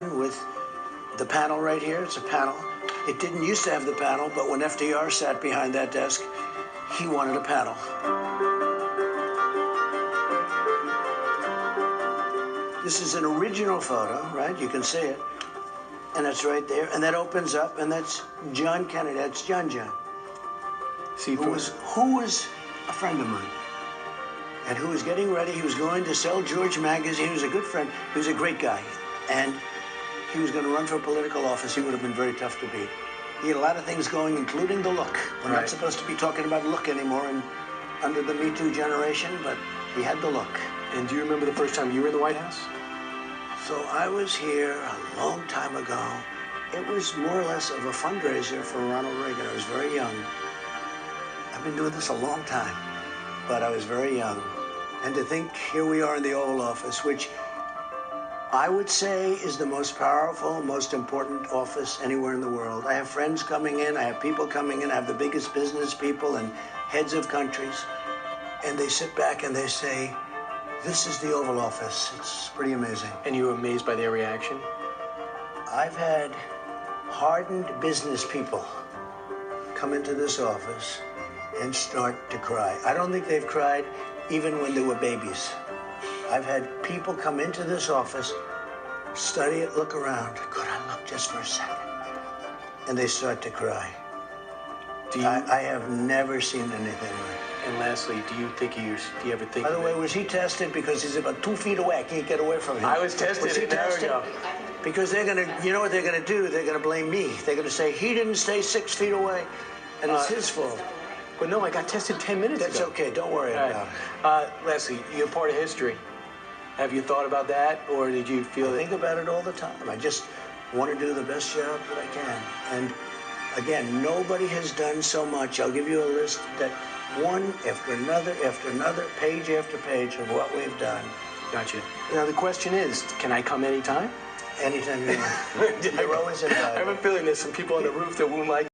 with the panel right here. It's a panel. It didn't used to have the panel, but when FDR sat behind that desk, he wanted a panel. This is an original photo, right? You can see it. And it's right there. And that opens up, and that's John Kennedy. That's John. Who was a friend of mine. And who was getting ready. He was going to sell George magazine. He was a good friend. He was a great guy. And he was going to run for political office. He would have been very tough to beat. He had a lot of things going, including the look. We're not supposed to be talking about look anymore under the Me Too generation, but he had the look. And do you remember the first time you were in the White House? So I was here a long time ago. It was more or less of a fundraiser for Ronald Reagan. I was very young. I've been doing this a long time, but I was very young. And to think here we are in the Oval Office, which I would say is the most powerful, most important office anywhere in the world. I have friends coming in, I have people coming in, I have the biggest business people and heads of countries, and they sit back and they say, this is the Oval Office. It's pretty amazing. And you were amazed by their reaction? I've had hardened business people come into this office and start to cry. I don't think they've cried even when they were babies. I've had people come into this office, study it, look around. Could I look just for a second? And they start to cry. I have never seen anything like it. And lastly, do you ever think? By the way, was he tested? Because he's about 2 feet away. I can't get away from him. I was tested. Was he tested? Because they're gonna, you know what they're gonna do? They're gonna blame me. They're gonna say he didn't stay 6 feet away, and it's his fault. But no, I got tested 10 minutes ago. That's okay. Don't worry about it. Leslie, you're part of history. Have you thought about that, or did you feel I think about it all the time. I just want to do the best job that I can. And again, nobody has done so much. I'll give you a list that one after another, page after page of what we've done. Gotcha. Now the question is, can I come anytime? Anytime you want. You're always invited. I have a feeling there's some people on the roof that won't like